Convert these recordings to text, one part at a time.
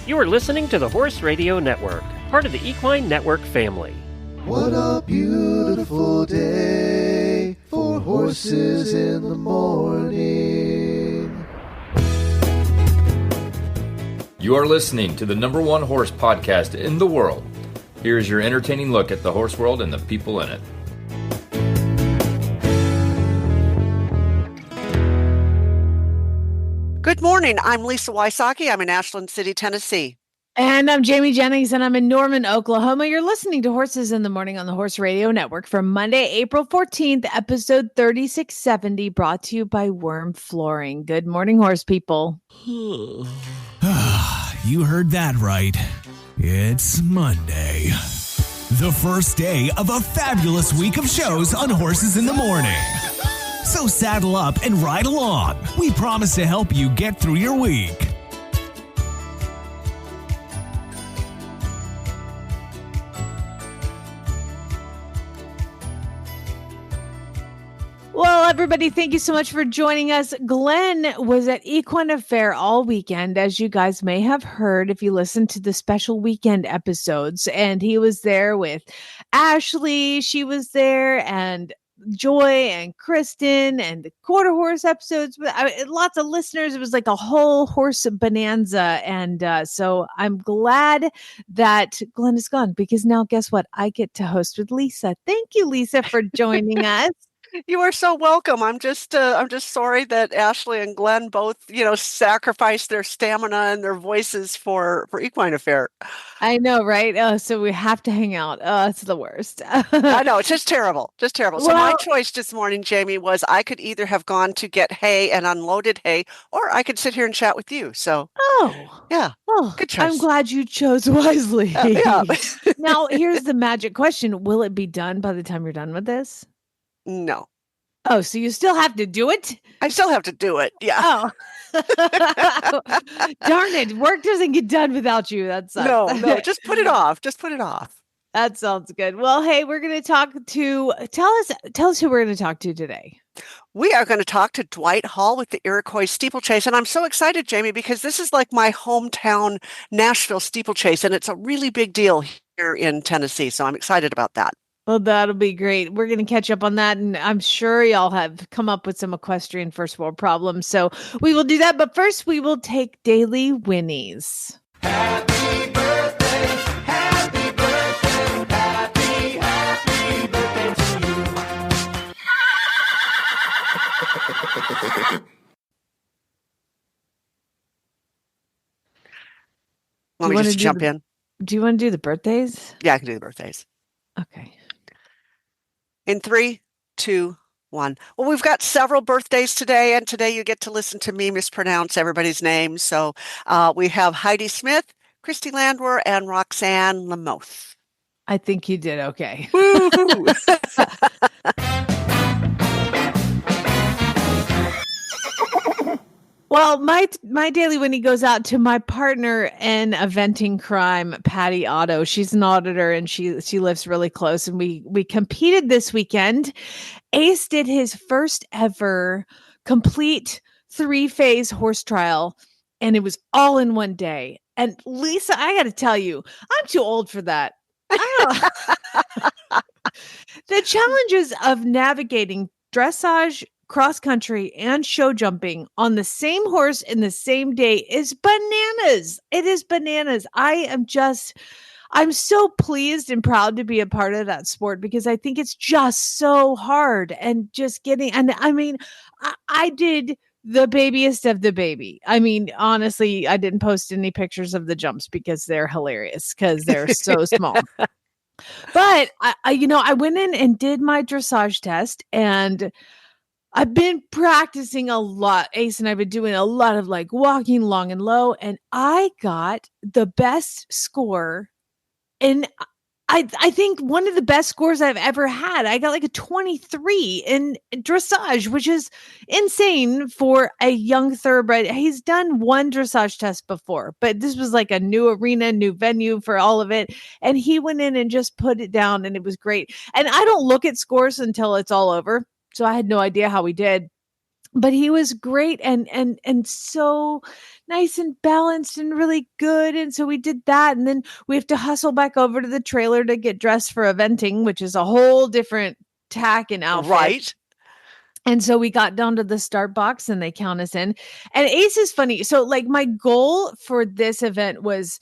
You are listening to the Horse Radio Network, part of the Equine Network family. What a beautiful day for horses in the morning. You are listening to the #1 horse podcast in the world. Here is your entertaining look at the horse world and the people in it. Good morning. I'm Lisa Wysocki. I'm in Ashland City, Tennessee. And I'm Jamie Jennings, and I'm in Norman, Oklahoma. You're listening to Horses in the Morning on the Horse Radio Network for Monday, April 14th, episode 3670, brought to you by WERM Flooring. Good morning, horse people. You heard that right. It's Monday. The first day of a fabulous week of shows on Horses in the Morning. So saddle up and ride along. We promise to help you get through your week. Well, everybody, thank you so much for joining us. Glenn was at Equine Affair all weekend, as you guys may have heard if you listened to the special weekend episodes. And he was there with Ashley. She was there, and Joy and Kristen, and the quarter horse episodes. Lots of listeners. It was like a whole horse bonanza. And so I'm glad that Glenn is gone, because now guess what? I get to host with Lisa. Thank you, Lisa, for joining us. You are so welcome. I'm just sorry that Ashley and Glenn both, sacrificed their stamina and their voices for Equine Affair. I know, right? So we have to hang out. It's the worst. I know, it's just terrible. Just terrible. So my choice this morning, Jamie, was I could either have gone to get hay and unloaded hay, or I could sit here and chat with you. So, yeah. Oh, good choice. I'm glad you chose wisely. Yeah. Now, here's the magic question. Will it be done by the time you're done with this? No. Oh, so you still have to do it? I still have to do it. Yeah. Oh. Darn it. Work doesn't get done without you. That's no, just put it off. Just put it off. That sounds good. Well, hey, we're going to talk to, tell us who we're going to talk to today. We are going to talk to Dwight Hall with the Iroquois Steeplechase. And I'm so excited, Jamie, because this is like my hometown Nashville steeplechase, and it's a really big deal here in Tennessee. So I'm excited about that. Well, that'll be great. We're going to catch up on that. And I'm sure y'all have come up with some Equestrian First World Problems. So we will do that. But first, we will take daily Whinnies. Happy birthday, happy birthday, happy birthday to you. Let me just jump in. Do you want to do the birthdays? Yeah, I can do the birthdays. Okay. In 3, 2, 1. Well, we've got several birthdays today, and today you get to listen to me mispronounce everybody's names. So we have Heidi Smith, Christy Landwehr, and Roxanne Lamoth. I think you did okay. Well, my daily Whinnie goes out to my partner in eventing crime, Patty Otto. She's an auditor, and she lives really close. And we competed this weekend. Ace did his first ever complete 3-phase horse trial, and it was all in one day. And Lisa, I got to tell you, I'm too old for that. The challenges of navigating dressage, cross country, and show jumping on the same horse in the same day is bananas. It is bananas. I'm so pleased and proud to be a part of that sport, because I think it's just so hard, and just getting, and I mean, I did the babiest of the baby. I mean, honestly, I didn't post any pictures of the jumps because they're hilarious, because they're so small. But I went in and did my dressage test, and I've been practicing a lot. Ace and I've been doing a lot of like walking long and low, and I got the best score. And I think one of the best scores I've ever had. I got like a 23 in dressage, which is insane for a young thoroughbred. He's done one dressage test before, but this was like a new arena, new venue for all of it. And he went in and just put it down, and it was great. And I don't look at scores until it's all over, so I had no idea how he did. but he was great and so nice and balanced and really good. And so we did that. And then we have to hustle back over to the trailer to get dressed for eventing, which is a whole different tack and outfit. Right. And so we got down to the start box and they count us in. And Ace is funny. So like my goal for this event was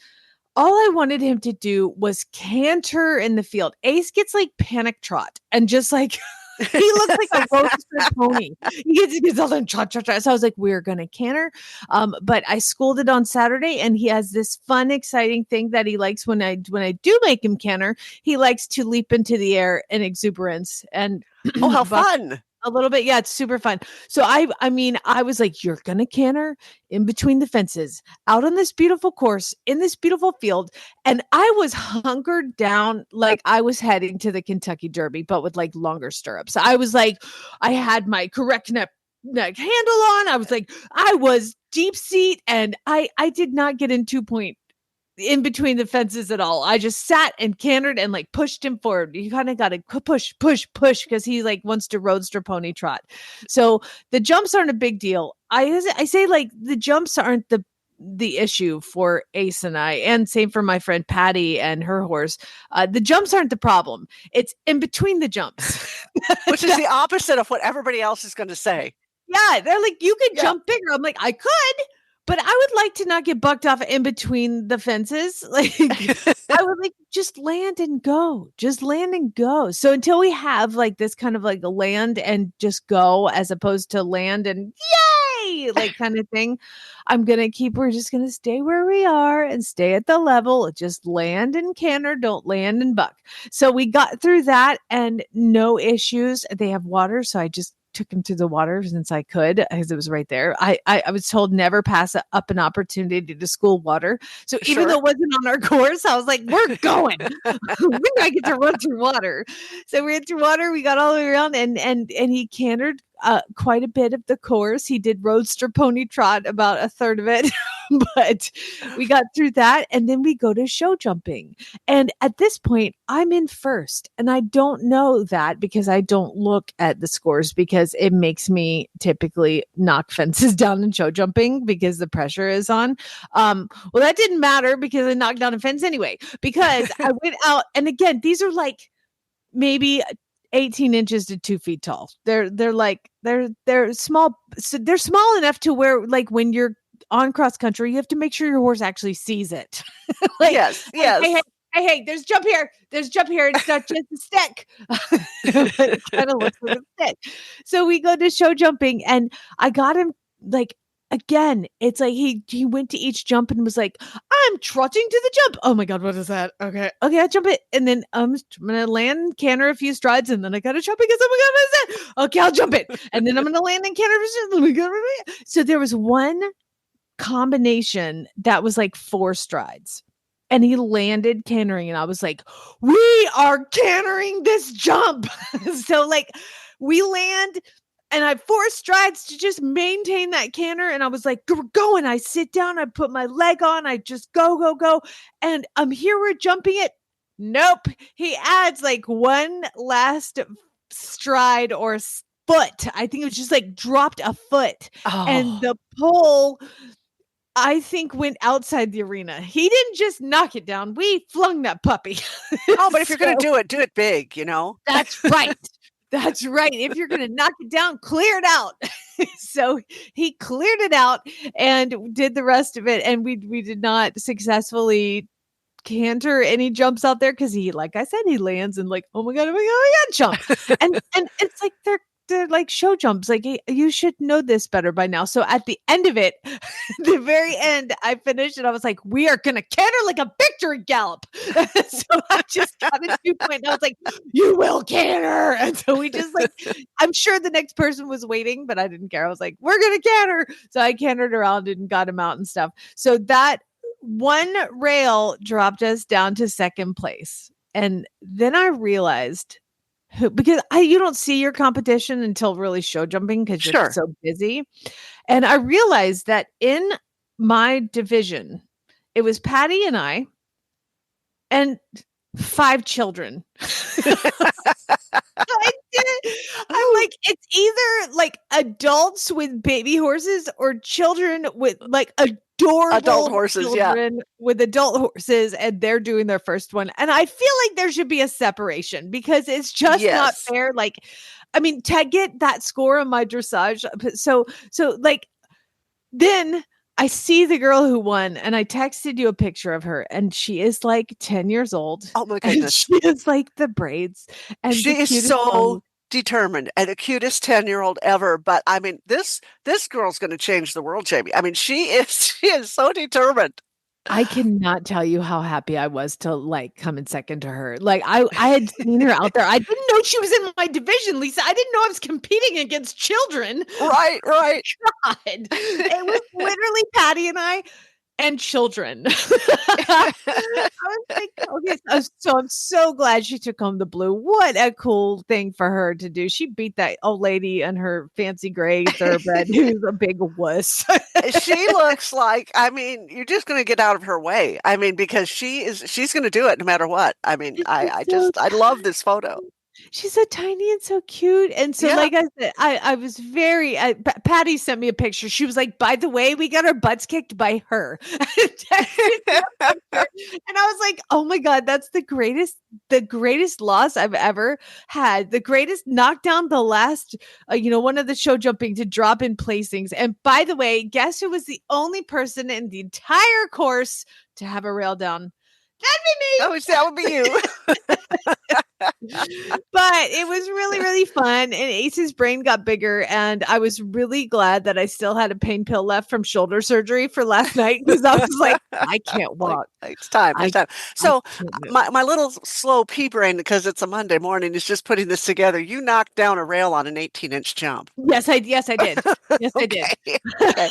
all I wanted him to do was canter in the field. Ace gets like panic trot and just like he looks like a roadster pony. He gets all them trot. So I was like, we're gonna canter. But I schooled it on Saturday, and he has this fun, exciting thing that he likes when I do make him canter. He likes to leap into the air in exuberance and Oh, how fun. a little bit. Yeah, it's super fun. So I mean, I was like, you're going to canter in between the fences out on this beautiful course in this beautiful field. And I was hunkered down like I was heading to the Kentucky Derby, but with like longer stirrups. I was like, I had my correct neck handle on. I was like, I was deep seat and I did not get in 2-point in between the fences at all. I just sat and cantered and like pushed him forward. You kind of got to push because he like wants to roadster pony trot. So the jumps aren't a big deal. I say like the jumps aren't the issue for Ace and I, and same for my friend Patty and her horse. The jumps aren't the problem. It's in between the jumps, Which is the opposite of what everybody else is going to say. Yeah, they're like, you could jump bigger. I'm like, I could. But I would like to not get bucked off in between the fences. Like I would like just land and go. Just land and go. So until we have like this kind of like a land and just go as opposed to land and yay, like kind of thing, we're just gonna stay where we are and stay at the level. Just land and canter, don't land and buck. So we got through that and no issues. They have water, so I just took him through the water since I could, because it was right there. I was told never pass up an opportunity to school water. So even though it wasn't on our course, I was like, we're going. When do I get to run through water? So we ran through water. We got all the way around and he cantered quite a bit of the course. He did roadster pony trot about a third of it, but we got through that. And then we go to show jumping. And at this point, I'm in first. And I don't know that because I don't look at the scores, because it makes me typically knock fences down in show jumping because the pressure is on. Well, that didn't matter because I knocked down a fence anyway, because I went out. And again, these are like maybe 18 inches to 2 feet tall. They're small. So they're small enough to where like when you're on cross country, you have to make sure your horse actually sees it. Like, yes. Hey, there's jump here. There's jump here. It's not just a stick. It kind of looks like a stick. So we go to show jumping and I got him like, again, it's like he went to each jump and was like, I'm trotting to the jump. Oh my God, what is that? Okay, I jump it. And then I'm going to land and canter a few strides and then I got to jump because, oh my God, what is that? Okay, I'll jump it. And then I'm going to land and canter. Oh my God. So there was one combination that was like 4 strides. And he landed cantering and I was like, we are cantering this jump. So like we land and I have 4 strides to just maintain that canter. And I was like, we're going. I sit down, I put my leg on, I just go. And I'm here, we're jumping it. Nope. He adds like one last stride or foot. I think it was just like dropped a foot. Oh. And the pole, I think, went outside the arena. He didn't just knock it down. We flung that puppy. Oh, but if you're going to do it big, you know? That's right. That's right. If you're going to knock it down, clear it out. So he cleared it out and did the rest of it. And we did not successfully canter any jumps out there because he, like I said, he lands and like, oh my God, jump. And it's like they're like show jumps. Like, you should know this better by now. So at the end of it, the very end, I finished and I was like, we are going to canter like a victory gallop. So I just got a 2 point. And I was like, you will canter. And so we just like, I'm sure the next person was waiting, but I didn't care. I was like, we're going to canter. So I cantered around and got him out and stuff. So that one rail dropped us down to second place. And then I realized, because you don't see your competition until really show jumping because you're so busy. And I realized that in my division, it was Patty and I, and 5 children. I did. I'm like, it's either like adults with baby horses or children with like adorable Adult horses, children with adult horses, and they're doing their first one. And I feel like there should be a separation because it's just not Yes. fair. Like, I mean, to get that score on my dressage, so like then I see the girl who won, and I texted you a picture of her, and she is like 10 years old. Oh my And goodness. she is like the braids and She the is cutest so one. determined and the cutest 10-year-old ever. But I mean, this girl's going to change the world, Jamie. I mean, she is so determined. I cannot tell you how happy I was to like come in second to her. Like I had seen her out there. I didn't know she was in my division, Lisa. I didn't know I was competing against children. Right. God. It was literally Patty and I and children. I was like, okay, so I'm so glad she took home the blue. What a cool thing for her to do. She beat that old lady and her fancy gray thoroughbred who's a big wuss. She looks like, I mean, you're just going to get out of her way. I mean, because she's going to do it no matter what. I mean, I love this photo. She's so tiny and so cute. And so, like I said, I was very, Patty sent me a picture. She was like, by the way, we got our butts kicked by her. And I was like, oh my God, that's the greatest loss I've ever had. The greatest knockdown, the last, one of the show jumping to drop in placings. And by the way, guess who was the only person in the entire course to have a rail down? That'd be me. Oh, that would be you. But it was really, really fun. And Ace's brain got bigger. And I was really glad that I still had a pain pill left from shoulder surgery for last night because I was like, I can't walk. It's time. So my little slow pea brain, because it's a Monday morning, is just putting this together. You knocked down a rail on an 18-inch jump. Yes, I did. Yes, I did. Okay.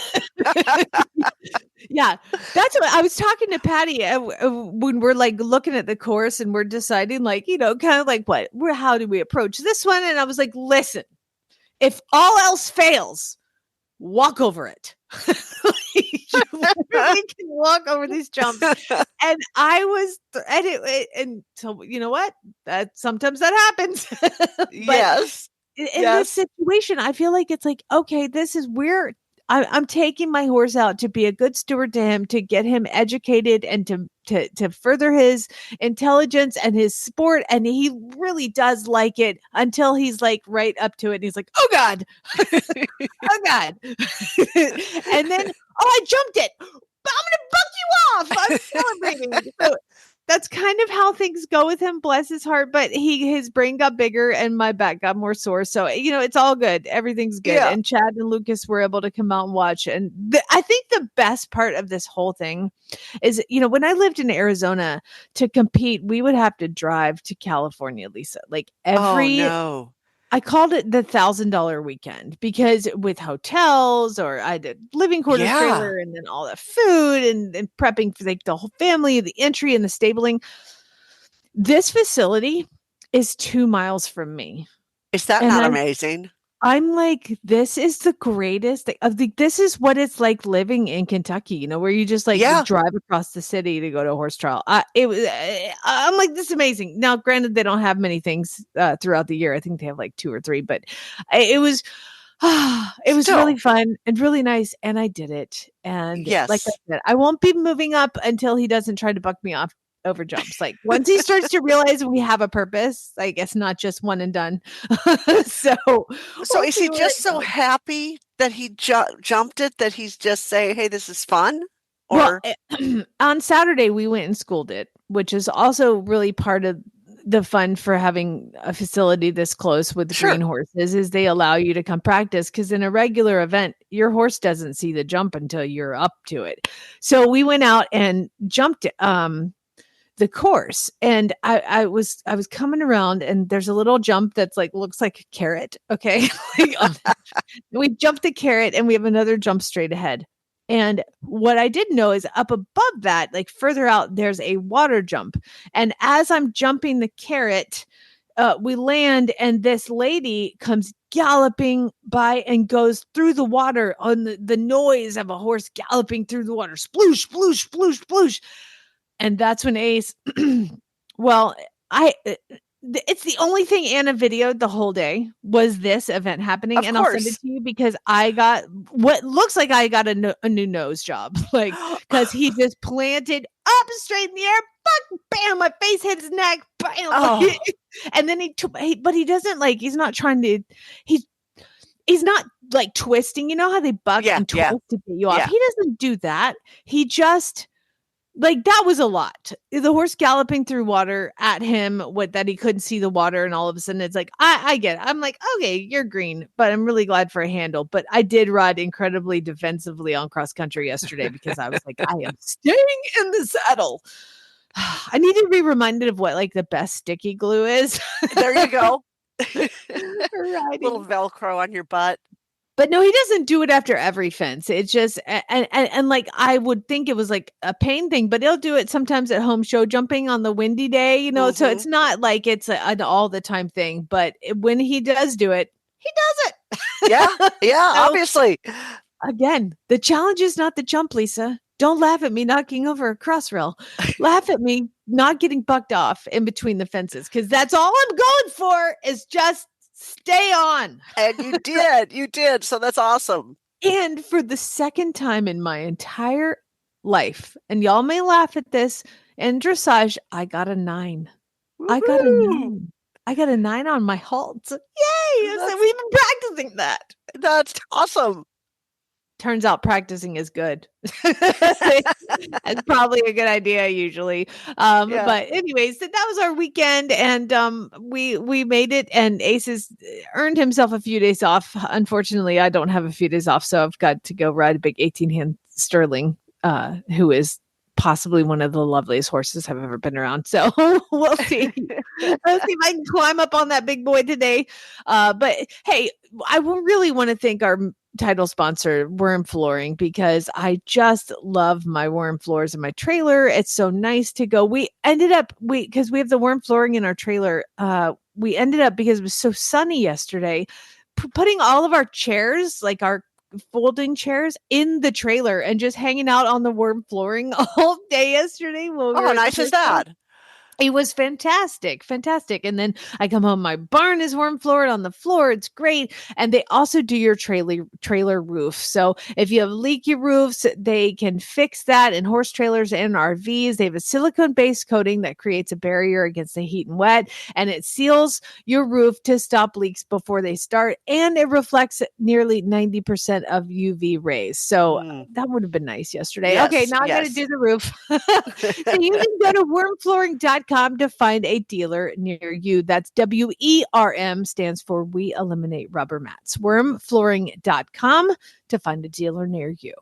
Yeah, that's what I was talking to Patty when we're like looking at the course and we're deciding, like, kind of like how do we approach this one? And I was like, listen, if all else fails, walk over it. You literally can walk over these jumps. And I was, and so you know what? That sometimes that happens. Yes. In this situation, I feel like it's like, okay, this is weird. I'm taking my horse out to be a good steward to him, to get him educated and to further his intelligence and his sport. And he really does like it until he's like right up to it. And he's like, oh God, oh God. And then, I jumped it. But I'm going to buck you off. I'm celebrating. So that's kind of how things go with him. Bless his heart. But his brain got bigger and my back got more sore. So, it's all good. Everything's good. Yeah. And Chad and Lucas were able to come out and watch. And I think the best part of this whole thing is, when I lived in Arizona to compete, we would have to drive to California, Lisa. Like I called it the $1,000 weekend because with hotels or I did living quarters trailer and then all the food and prepping for like the whole family, the entry and the stabling. This facility is 2 miles from me. Is that not amazing? I'm like, this is the greatest thing. This is what it's like living in Kentucky, where you just like drive across the city to go to a horse trial. I'm like, this is amazing. Now, granted, they don't have many things throughout the year. I think they have like 2 or 3, but it was really fun and really nice. And I did it. And like I said, I won't be moving up until he doesn't try to buck me off over jumps. Like once he starts to realize we have a purpose, like it's not just one and done. So is he just so happy that he jumped it that he's just saying, hey, this is fun? Or on Saturday we went and schooled it, which is also really part of the fun for having a facility this close with green horses is they allow you to come practice, because in a regular event your horse doesn't see the jump until you're up to it. So we went out and jumped the course, and I was coming around, and there's a little jump that's like looks like a carrot. Okay. We jumped the carrot and we have another jump straight ahead. And what I didn't know is up above that, like further out, there's a water jump. And as I'm jumping the carrot, we land, and this lady comes galloping by and goes through the water on the noise of a horse galloping through the water. Sploosh, sploosh, sploosh, sploosh. And that's when Ace Well, it's the only thing Anna videoed the whole day was this event happening. Of And I'll send course. it to you because I got what looks like I got a new nose job. Like, because he just planted up straight in the air, bam, my face hit his neck, bam. Oh. And then but he doesn't like, he's not trying to, he's not like twisting. You know how they buck and twist to get you off? Yeah. He doesn't do that. He just, like, that was a lot. The horse galloping through water at him, that he couldn't see the water, and all of a sudden it's like, I get it. I'm like, okay, you're green, but I'm really glad for a handle. But I did ride incredibly defensively on cross country yesterday because I was like, I am staying in the saddle. I need to be reminded of what like the best sticky glue is. There you go. Riding. Little Velcro on your butt. But no, he doesn't do it after every fence. It's just, and like, I would think it was like a pain thing, but he'll do it sometimes at home show jumping on the windy day, you know, so it's not like it's an all the time thing, but when he does do it, he does it. Yeah, So, obviously. Again, the challenge is not the jump, Lisa. Don't laugh at me knocking over a cross rail. Laugh at me not getting bucked off in between the fences, because that's all I'm going for is just stay on. And you did. So that's awesome. And for the second time in my entire life, and y'all may laugh at this, in dressage, I got a 9. Woo-hoo. I got a 9 on my halts. Yay! So we've been practicing that. That's awesome. Turns out practicing is good. That's probably a good idea usually. But anyways, that was our weekend, and we made it, and Ace has earned himself a few days off. Unfortunately, I don't have a few days off, so I've got to go ride a big 18-hand Sterling, who is possibly one of the loveliest horses I've ever been around. So we'll see. Let's see if I can climb up on that big boy today. But hey, I really want to thank our title sponsor, WERM Flooring, because I just love my WERM floors in my trailer. It's so nice to go. We ended up, because we have the WERM flooring in our trailer, we ended up, because it was so sunny yesterday, putting all of our chairs, like our folding chairs, in the trailer and just hanging out on the WERM flooring all day yesterday. How nice is that? It was fantastic. And then I come home, my barn is worm floored on the floor. It's great. And they also do your trailer roof. So if you have leaky roofs, they can fix that in horse trailers and RVs. They have a silicone-based coating that creates a barrier against the heat and wet, and it seals your roof to stop leaks before they start. And it reflects nearly 90% of UV rays. So that would have been nice yesterday. Yes, okay, now I got to do the roof. So you can go to wormflooring.com to find a dealer near you. That's WERM, stands for We Eliminate Rubber Mats. Wormflooring.com to find a dealer near you.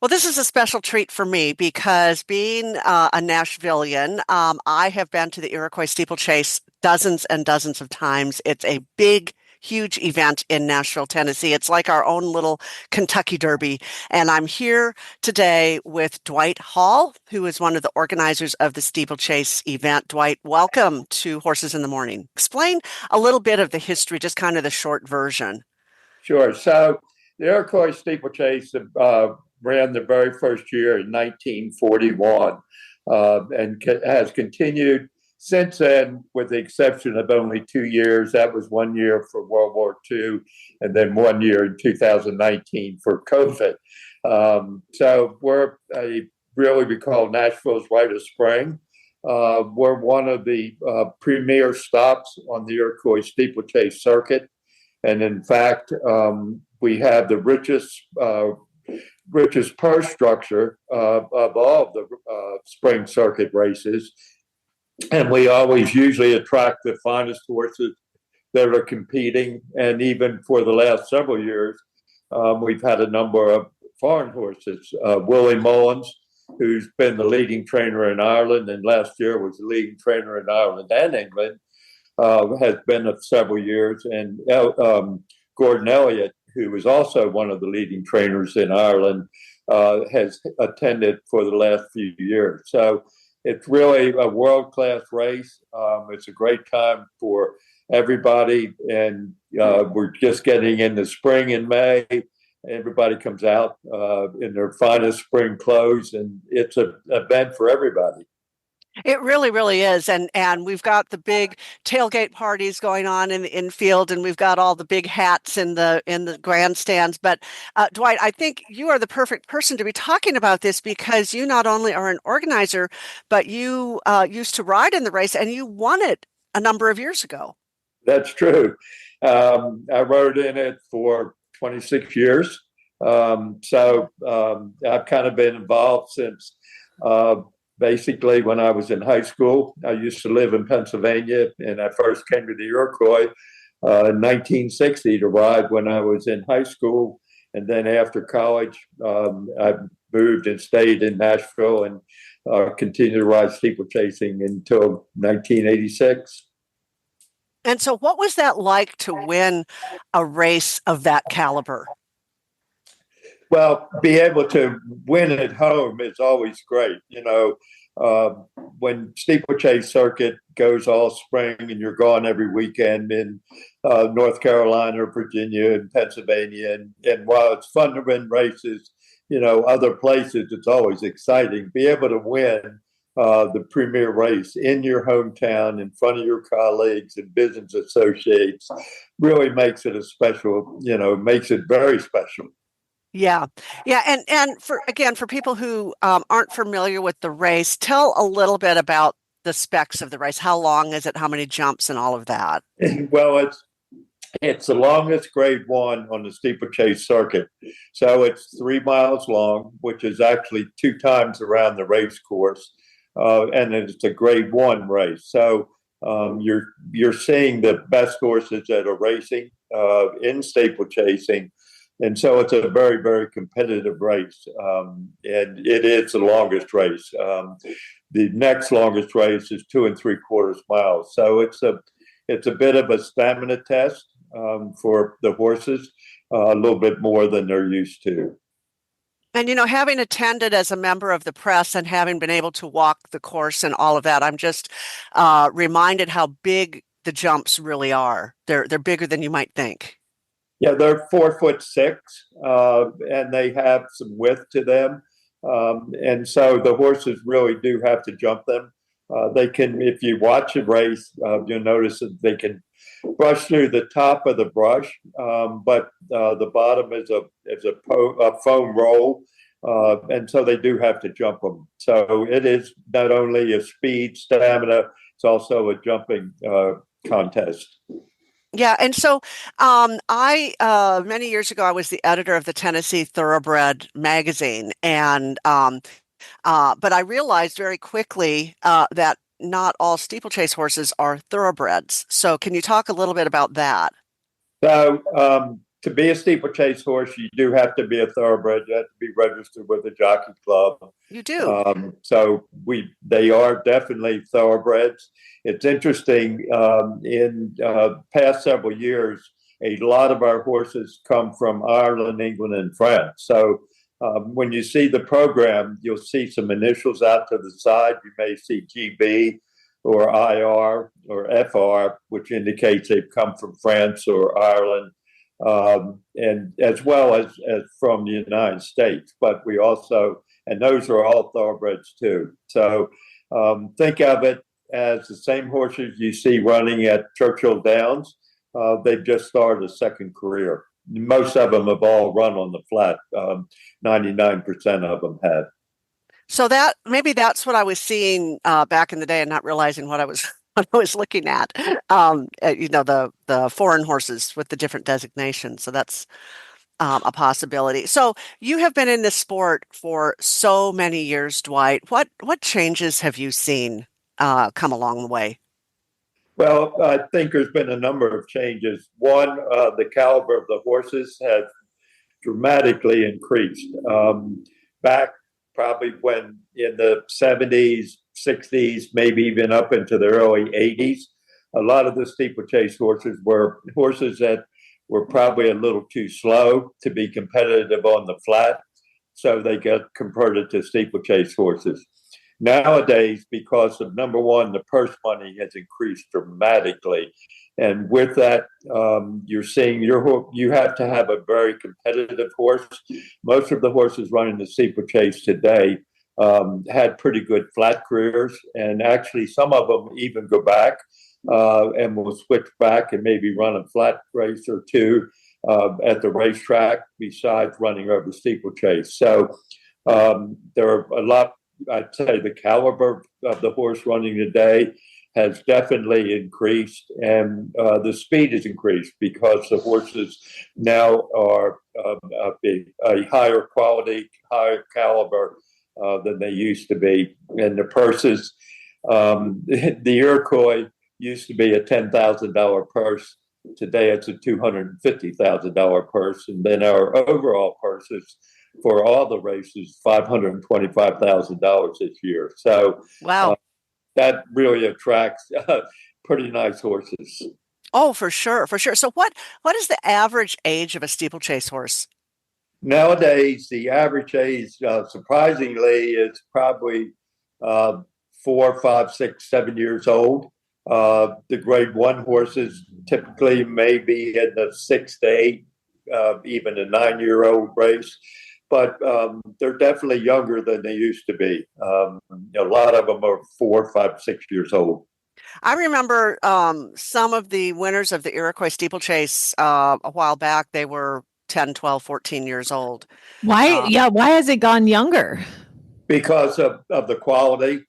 Well, this is a special treat for me because being a Nashvilleian, I have been to the Iroquois Steeplechase dozens and dozens of times. It's a big, huge event in Nashville, Tennessee. It's like our own little Kentucky Derby. And I'm here today with Dwight Hall, who is one of the organizers of the Steeplechase event. Dwight, welcome to Horses in the Morning. Explain a little bit of the history, just kind of the short version. Sure. So the Iroquois Steeplechase ran the very first year in 1941 and has continued since then, with the exception of only 2 years. That was 1 year for World War II, and then 1 year in 2019 for COVID. So we call Nashville's Rite of Spring. We're one of the premier stops on the Iroquois Steeplechase circuit. And in fact, we have the richest purse structure of all of the spring circuit races. And we always usually attract the finest horses that are competing. And even for the last several years, we've had a number of foreign horses. Willie Mullins, who's been the leading trainer in Ireland, and last year was the leading trainer in Ireland and England, has been of several years. And Gordon Elliott, who is also one of the leading trainers in Ireland, has attended for the last few years. So it's really a world-class race. It's a great time for everybody, and we're just getting into spring in May. Everybody comes out in their finest spring clothes, and it's an event for everybody. It really, really is. And we've got the big tailgate parties going on in the infield, and we've got all the big hats in the grandstands. But Dwight, I think you are the perfect person to be talking about this because you not only are an organizer, but you used to ride in the race and you won it a number of years ago. That's true. I rode in it for 26 years. I've kind of been involved since basically when I was in high school. I used to live in Pennsylvania, and I first came to the Iroquois in 1960 to ride when I was in high school. And then after college, I moved and stayed in Nashville and continued to ride steeplechasing until 1986. And so, what was that like to win a race of that caliber? Well, be able to win at home is always great. When steeplechase circuit goes all spring and you're gone every weekend in North Carolina, Virginia, and Pennsylvania, and while it's fun to win races, other places, it's always exciting. Be able to win the premier race in your hometown in front of your colleagues and business associates really makes it makes it very special. Yeah. Yeah. And for people who aren't familiar with the race, tell a little bit about the specs of the race. How long is it? How many jumps and all of that? Well, it's the longest grade one on the steeplechase circuit. So it's 3 miles long, which is actually 2 times around the race course. And it's a grade one race. So you're seeing the best horses that are racing in steeplechasing. And so it's a very, very competitive race. And it is the longest race. The next longest race is 2 3/4 miles. So it's a bit of a stamina test for the horses, a little bit more than they're used to. And, having attended as a member of the press and having been able to walk the course and all of that, I'm just reminded how big the jumps really are. They're bigger than you might think. Yeah, they're 4'6", and they have some width to them. And so the horses really do have to jump them. They can, if you watch a race, you'll notice that they can brush through the top of the brush, but the bottom is a foam roll, and so they do have to jump them. So it is not only a speed, stamina, it's also a jumping contest. Yeah, and so I many years ago I was the editor of the Tennessee Thoroughbred magazine, and but I realized very quickly that not all steeplechase horses are thoroughbreds. So can you talk a little bit about that? So to be a steeplechase horse, you do have to be a thoroughbred. You have to be registered with the Jockey Club. You do. So they are definitely thoroughbreds. It's interesting. In past several years, a lot of our horses come from Ireland, England, and France. So when you see the program, you'll see some initials out to the side. You may see GB or IR or FR, which indicates they've come from France or Ireland, and as well as from the United States. But we also, and those are all thoroughbreds too. So think of it as the same horses you see running at Churchill Downs. They've just started a second career. Most of them have all run on the flat. 99% of them have. So maybe that's what I was seeing back in the day and not realizing what I was looking at. The foreign horses with the different designations. So that's a possibility. So you have been in this sport for so many years, Dwight. What changes have you seen come along the way? Well, I think there's been a number of changes. One, the caliber of the horses has dramatically increased. Back probably when in the 70s, 60s, maybe even up into the early 80s, a lot of the steeplechase horses were horses that were probably a little too slow to be competitive on the flat. So they got converted to steeplechase horses. Nowadays, because of number one, the purse money has increased dramatically. And with that, you're seeing you have to have a very competitive horse. Most of the horses running the steeplechase today had pretty good flat careers, and actually some of them even go back and will switch back and maybe run a flat race or two at the racetrack besides running over steeplechase. So there are a lot. I'd say the caliber of the horse running today has definitely increased, and the speed has increased because the horses now are a higher quality, higher caliber than they used to be. And the purses, the Iroquois used to be a $10,000 purse. Today it's a $250,000 purse, and then our overall purses for all the races $525,000 this year. So Wow. that really attracts pretty nice horses. Oh, for sure, for sure. So what is the average age of a steeplechase horse? Nowadays, the average age, surprisingly, is probably 4, 5, 6, 7 years old. The grade 1 horses typically may be in the 6 to 8, even a 9-year-old race. But they're definitely younger than they used to be. A lot of them are 4, 5, 6 years old. I remember some of the winners of the Iroquois Steeplechase a while back. They were 10, 12, 14 years old. Why? Why has it gone younger? Because of the quality.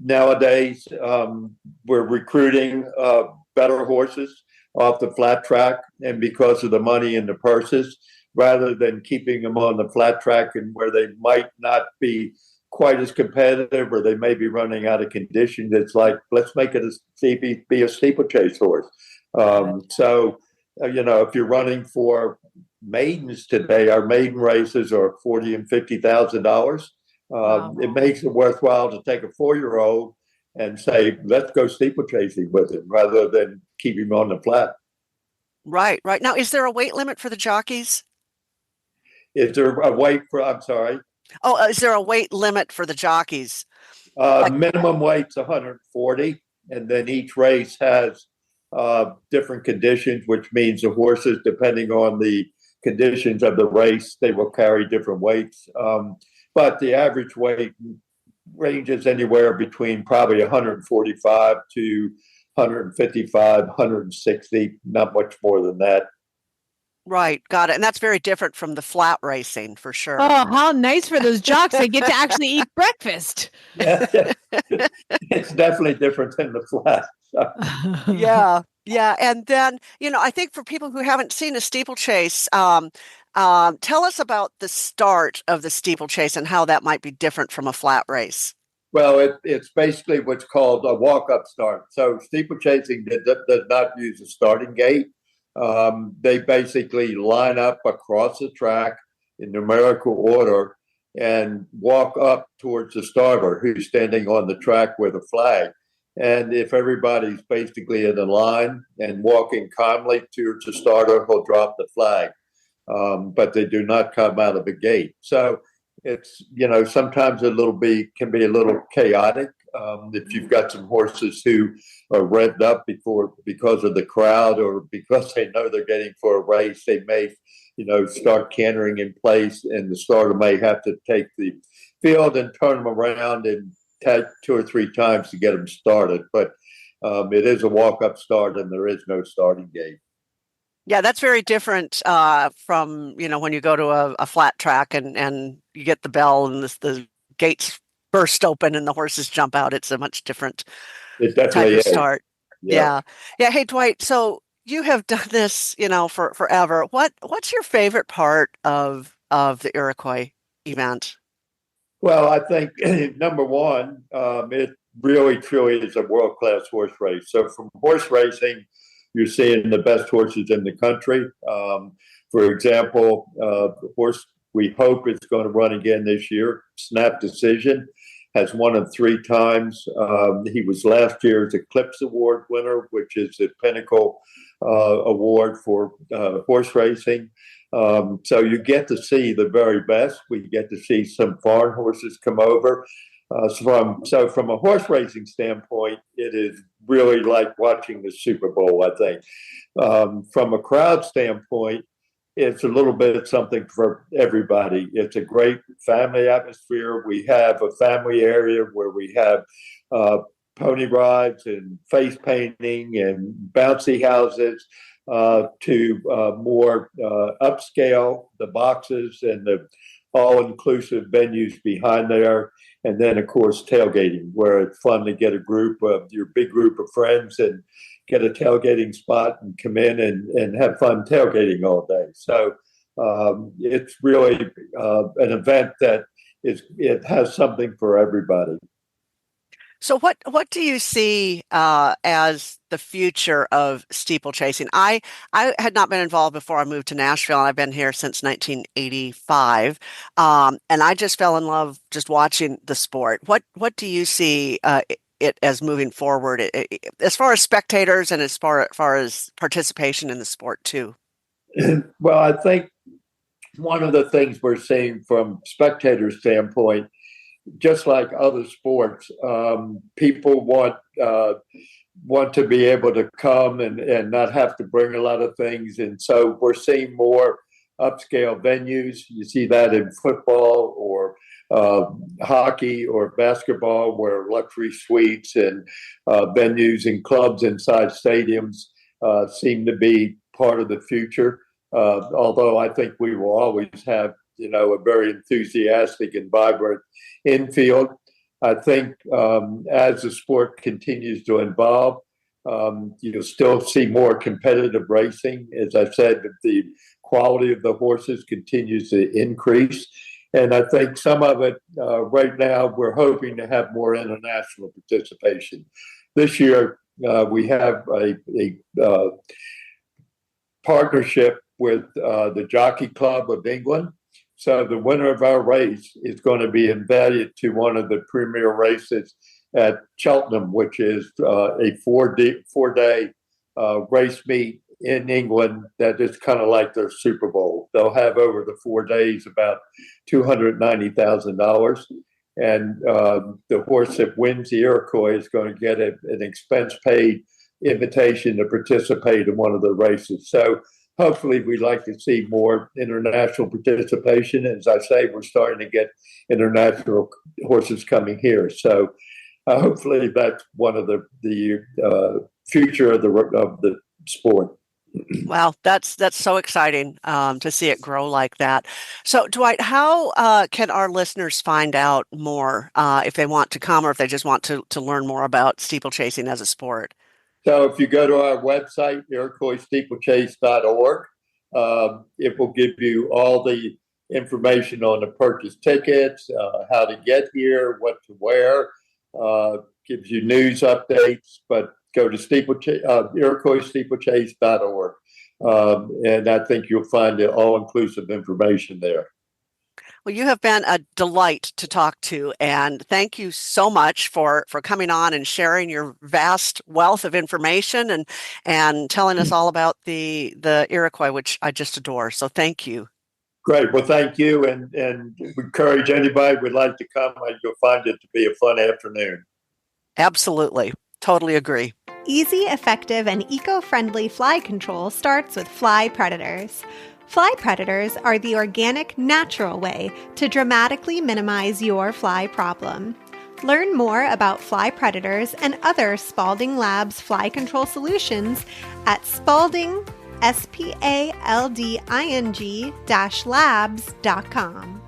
Nowadays, we're recruiting better horses off the flat track, and because of the money in the purses, rather than keeping them on the flat track and where they might not be quite as competitive, or they may be running out of condition. It's like, let's make it be a steeplechase horse. So, if you're running for maidens today, our maiden races are $40,000 and $50,000. Wow. It makes it worthwhile to take a 4-year-old and say, let's go steeplechasing with him rather than keep him on the flat. Right, right. Now, is there a weight limit for the jockeys? Is there a weight for, I'm sorry? Oh, is there a weight limit for the jockeys? Minimum weight's 140, and then each race has different conditions, which means the horses, depending on the conditions of the race, they will carry different weights. But the average weight ranges anywhere between probably 145 to 155, 160, not much more than that. Right, got it. And that's very different from the flat racing, for sure. Oh, how nice for those jocks. They get to actually eat breakfast. It's definitely different than the flat. Yeah, yeah. And then, I think for people who haven't seen a steeplechase, tell us about the start of the steeplechase and how that might be different from a flat race. Well, it's basically what's called a walk-up start. So steeplechasing does not use a starting gate. They basically line up across the track in numerical order and walk up towards the starter who's standing on the track with a flag. And if everybody's basically in a line and walking calmly towards the starter, he'll drop the flag. But they do not come out of the gate. So it's, sometimes can be a little chaotic. If you've got some horses who are revved up because of the crowd or because they know they're getting for a race, they may, start cantering in place, and the starter may have to take the field and turn them around and take 2 or 3 times to get them started. But it is a walk-up start, and there is no starting gate. Yeah, that's very different from, when you go to a flat track and you get the bell and the gates burst open and the horses jump out. It's a much different type of start. Yeah. Hey, Dwight, so you have done this, for forever. What's your favorite part of the Iroquois event? Well, I think number one, it really, truly is a world-class horse race. So from horse racing, you're seeing the best horses in the country. For example, the horse we hope is going to run again this year, Snap Decision, has won it 3 times. He was last year's Eclipse Award winner, which is the pinnacle award for horse racing. So you get to see the very best. We get to see some foreign horses come over. So from a horse racing standpoint, it is really like watching the Super Bowl, I think. From a crowd standpoint, it's a little bit something for everybody. It's a great family atmosphere. We have a family area where we have pony rides and face painting and bouncy houses to more upscale, the boxes and the all-inclusive venues behind there. And then, of course, tailgating, where it's fun to get a group of your big group of friends and get a tailgating spot and come in and have fun tailgating all day. So it's really an event that it has something for everybody. So what do you see as the future of steeplechasing? I had not been involved before I moved to Nashville, and I've been here since 1985. And I just fell in love just watching the sport. What do you see it as moving forward, as far as spectators and as far as participation in the sport too? Well, I think one of the things we're seeing from spectator standpoint, just like other sports, people want to be able to come and not have to bring a lot of things. And so we're seeing more upscale venues. You see that in football or hockey or basketball, where luxury suites and venues and clubs inside stadiums seem to be part of the future. Although I think we will always have, a very enthusiastic and vibrant infield. I think as the sport continues to evolve, you'll still see more competitive racing. As I said, the quality of the horses continues to increase. And I think some of it right now, we're hoping to have more international participation. This year, we have a partnership with the Jockey Club of England. So the winner of our race is going to be invited to one of the premier races at Cheltenham, which is a four-day race meet in England that is kind of like their Super Bowl. They'll have over the 4 days about $290,000. And the horse that wins the Iroquois is going to get an expense-paid invitation to participate in one of the races. So hopefully we'd like to see more international participation. As I say, we're starting to get international horses coming here. So hopefully that's one of the future of the sport. Well, that's so exciting to see it grow like that. So, Dwight, how can our listeners find out more if they want to come or if they just want to learn more about steeplechasing as a sport? So if you go to our website, iroquoissteeplechase.org, it will give you all the information on the purchase tickets, how to get here, what to wear, gives you news updates, but go to iroquoissteeplechase.org. And I think you'll find the all-inclusive information there. Well, you have been a delight to talk to, and thank you so much for coming on and sharing your vast wealth of information and telling us all about the Iroquois, which I just adore. So thank you. Great. Well, thank you, and encourage anybody who would like to come. You'll find it to be a fun afternoon. Absolutely. Totally agree. Easy, effective, and eco-friendly fly control starts with fly predators. Fly predators are the organic, natural way to dramatically minimize your fly problem. Learn more about fly predators and other Spalding Labs fly control solutions at Spalding, spalding-labs.com.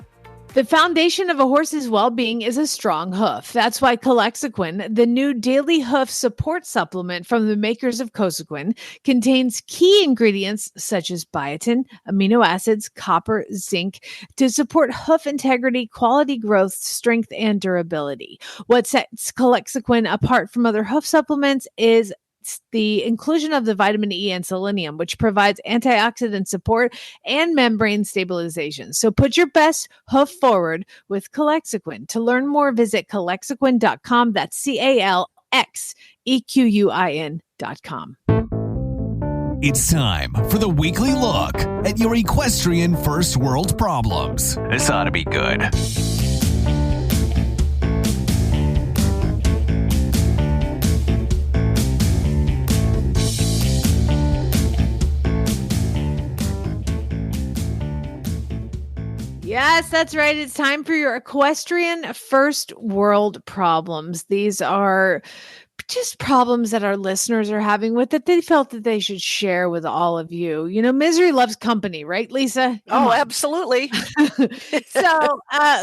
The foundation of a horse's well-being is a strong hoof. That's why Calexiquin, the new daily hoof support supplement from the makers of Cosequin, contains key ingredients such as biotin, amino acids, copper, zinc to support hoof integrity, quality growth, strength, and durability. What sets Calexiquin apart from other hoof supplements is the inclusion of the vitamin E and selenium, which provides antioxidant support and membrane stabilization. So put your best hoof forward with Calexiquin. To learn more, visit Calexiquin.com. That's CALXEQUIN.com. It's time for the weekly look at your equestrian first world problems. This ought to be good. Yes, that's right. It's time for your Equestrian First World Problems. These are just problems that our listeners are having with that they felt that they should share with all of you. You know, misery loves company, right, Lisa? Come Oh, on. absolutely. So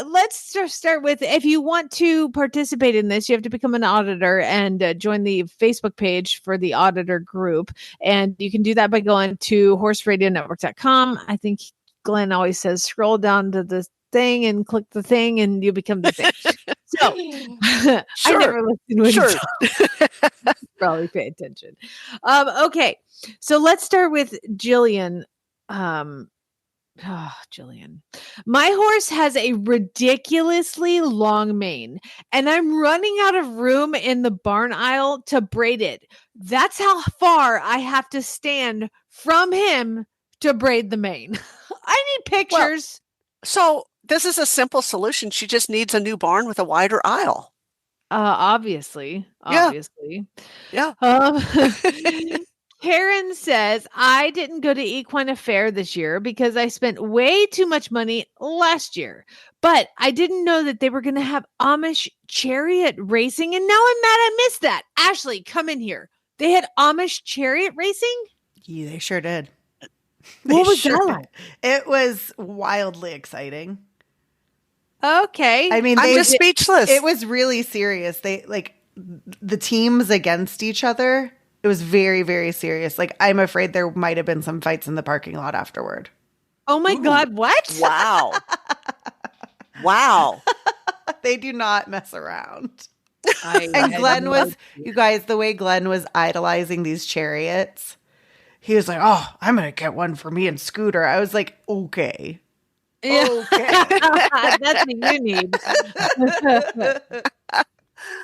let's just start with, if you want to participate in this, you have to become an auditor and join the Facebook page for the auditor group. And you can do that by going to horseradionetwork.com. I think Glenn always says scroll down to the thing and click the thing and you become the thing. So I Sure. never listened when Sure. probably pay attention. Okay, so let's start with Jillian. Jillian, my horse has a ridiculously long mane, and I'm running out of room in the barn aisle to braid it. That's how far I have to stand from him to braid the mane. I need pictures. So this is a simple solution. She just needs a new barn with a wider aisle. Obviously. Yeah. Karen says, I didn't go to Equine Affair this year because I spent way too much money last year. But I didn't know that they were going to have Amish chariot racing. And now I'm mad I missed that. Ashley, come in here. They had Amish chariot racing? Yeah, they sure did. What was sure that like? It was wildly exciting. Okay. I mean, I'm just speechless. It was really serious. They like the teams against each other. It was very, very serious. Like, I'm afraid there might have been some fights in the parking lot afterward. Oh my God, what? Wow. Wow. They do not mess around. I And had Glenn no was, idea. you guys, the way Glenn was idolizing these chariots, he was like, oh, I'm going to get one for me and Scooter. I was like, okay. Yeah. That's what you need.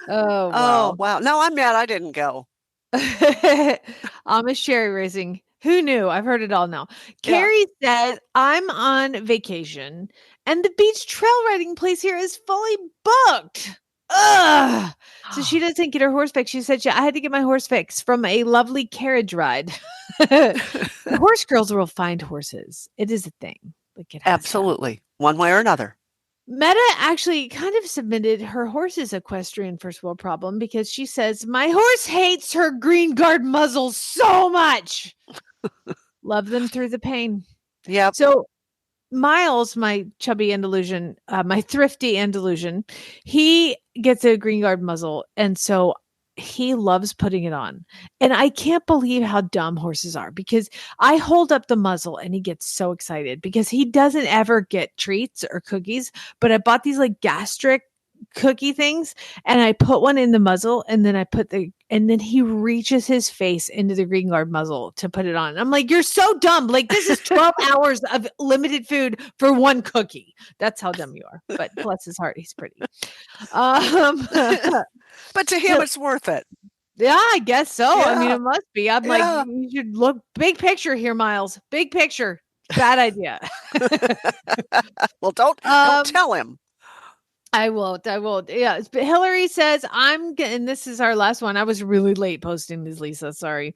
Oh, wow. Oh, wow. No, I'm mad I didn't go. Amish cherry racing. Who knew? I've heard it all now. Yeah. Carrie says, I'm on vacation and the beach trail riding place here is fully booked. Ugh. So she doesn't get her horse fixed. She said, I had to get my horse fixed from a lovely carriage ride. Horse girls will find horses. It is a thing. Like it has Absolutely. One way or another. Meta actually kind of submitted her horse's equestrian first world problem because she says, my horse hates her green guard muzzles so much. Love them through the pain. Yep. So Miles, my chubby Andalusian, my thrifty Andalusian, he gets a green guard muzzle. And so he loves putting it on. And I can't believe how dumb horses are because I hold up the muzzle and he gets so excited because he doesn't ever get treats or cookies. But I bought these like gastric cookie things and I put one in the muzzle and then and then he reaches his face into the green guard muzzle to put it on. I'm like, you're so dumb. Like this is 12 hours of limited food for one cookie. That's how dumb you are. But bless his heart, he's pretty. But to him, it's worth it. Yeah, I guess so. I mean, Yeah. it must be. I'm Yeah. like, you should look big picture here, Miles. Big picture. Bad idea. Well, don't tell him. I won't. Yeah. But Hillary says, and this is our last one. I was really late posting this, Lisa. Sorry.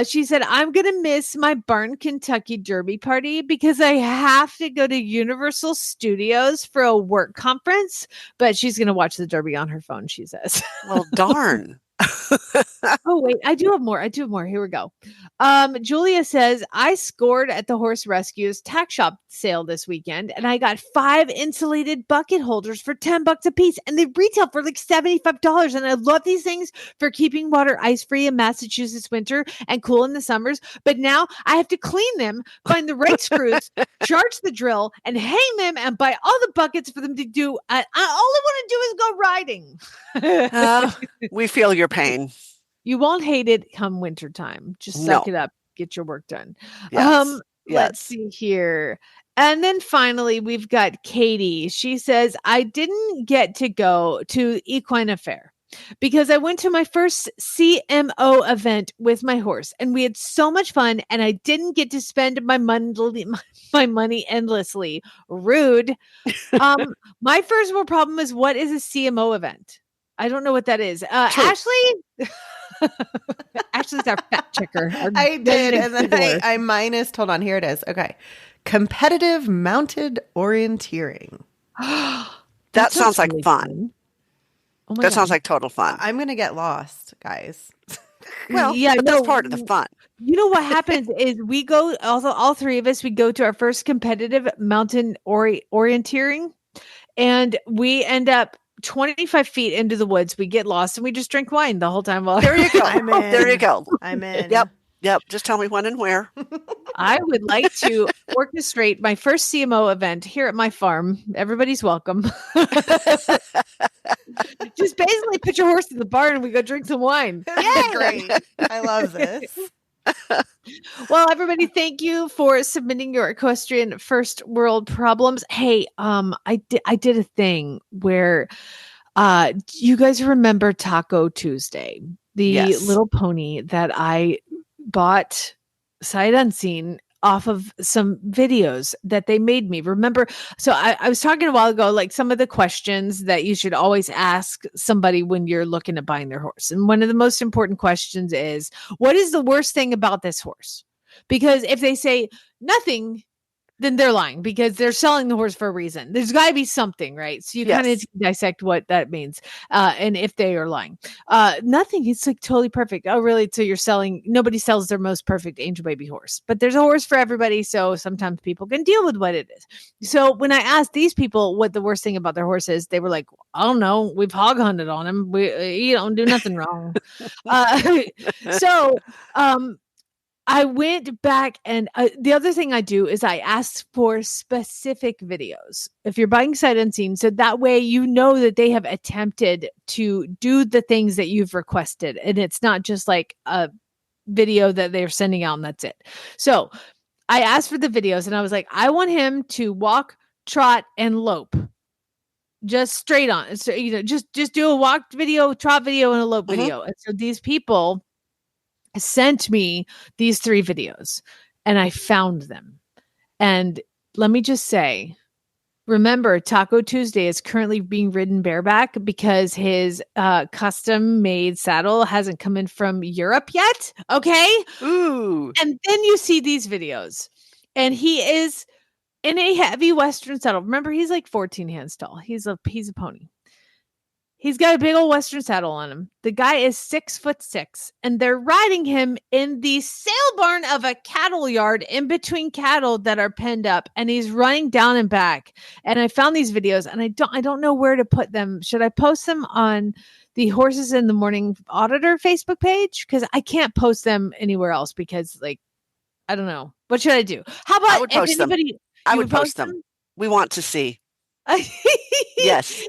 She said, I'm going to miss my Barn, Kentucky Derby party because I have to go to Universal Studios for a work conference, but she's going to watch the Derby on her phone, she says. Well, darn. Oh, wait, I do have more. Here we go. Julia says, I scored at the Horse Rescue's tack shop sale this weekend, and I got 5 insulated bucket holders for $10 a piece, and they retail for like $75. And I love these things for keeping water ice-free in Massachusetts winter and cool in the summers. But now I have to clean them, find the right screws, charge the drill, and hang them, and buy all the buckets for them to do. All I want to do is go riding. We feel your pain. You won't hate it come wintertime. Just suck it up. Get your work done. Yes. Let's see here. And then finally, we've got Katie. She says, I didn't get to go to Equine Affair because I went to my first CMO event with my horse and we had so much fun and I didn't get to spend my money endlessly. Rude. My first world problem is, what is a CMO event? I don't know what that is. Ashley? Ashley's our fact checker. I did. And then I minus, hold on, here it is. Okay. competitive mounted orienteering. That sounds like really fun. Oh my That God. sounds like total fun. I'm going to get lost, guys. Well, yeah, but that's part of the fun. You know what happens is we go, also all three of us, we go to our first competitive mountain orienteering, and we end up 25 feet into the woods. We get lost and we just drink wine the whole time. There you go. I'm in. There you go. I'm in. Yep. Just tell me when and where. I would like to orchestrate my first CMO event here at my farm. Everybody's welcome. Just basically put your horse in the barn and we go drink some wine. Great. I love this. Well, everybody, thank you for submitting your Equestrian First World Problems. Hey, I did a thing where you guys remember Taco Tuesday, the little pony that I bought sight unseen off of some videos that they made me. Remember? So I was talking a while ago, like some of the questions that you should always ask somebody when you're looking at buying their horse. And one of the most important questions is, what is the worst thing about this horse? Because if they say nothing, then they're lying, because they're selling the horse for a reason. There's got to be something, right? So you kind of dissect what that means. And if they are lying, nothing, it's like totally perfect. Oh, really? So you're selling, nobody sells their most perfect angel baby horse, but there's a horse for everybody. So sometimes people can deal with what it is. So when I asked these people what the worst thing about their horse is, they were like, I don't know. We've hog hunted on him. You don't do nothing wrong. I went back, and the other thing I do is I ask for specific videos if you're buying sight unseen, so that way you know that they have attempted to do the things that you've requested, and it's not just like a video that they're sending out and that's it. So I asked for the videos, and I was like, I want him to walk, trot, and lope. Just straight on. So, just do a walk video, trot video, and a lope video. And so these people sent me these 3 videos, and I found them. And let me just say, remember, Taco Tuesday is currently being ridden bareback because his custom made saddle hasn't come in from Europe yet. Okay. Ooh. And then you see these videos, and he is in a heavy Western saddle. Remember, he's like 14 hands tall. He's a pony. He's got a big old Western saddle on him. The guy is 6'6", and they're riding him in the sale barn of a cattle yard in between cattle that are penned up, and he's running down and back. And I found these videos, and I don't know where to put them. Should I post them on the Horses in the Morning Auditor Facebook page? Because I can't post them anywhere else because, like, I don't know. What should I do? How about I would post them. I would post them. We want to see. Yes.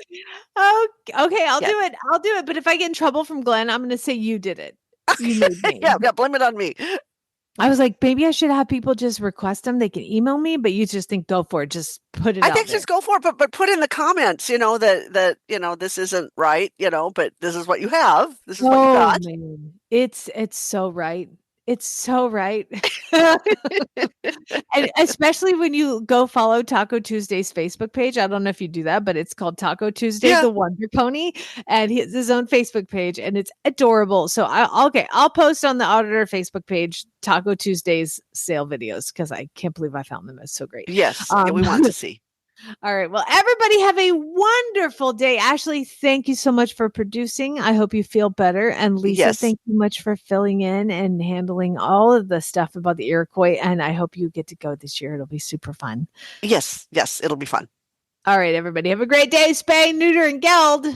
Okay, I'll do it. I'll do it. But if I get in trouble from Glenn, I'm going to say you did it. You made me. Yeah, blame it on me. I was like, maybe I should have people just request them. They can email me, but you just think, go for it. Just put it out there. Just go for it, but put in the comments, that this isn't right, but this is what you have. This is what you got. Man. It's so right. It's so right. And especially when you go follow Taco Tuesday's Facebook page. I don't know if you do that, but it's called Taco Tuesday, the Wonder Pony, and he has his own Facebook page, and it's adorable. So I'll post on the Auditor Facebook page Taco Tuesday's sale videos, because I can't believe I found them. It's so great. Yes, we want to see. All right. Well, everybody have a wonderful day. Ashley, thank you so much for producing. I hope you feel better. And Lisa, thank you much for filling in and handling all of the stuff about the Iroquois. And I hope you get to go this year. It'll be super fun. Yes, it'll be fun. All right, everybody. Have a great day. Spay, neuter, and geld.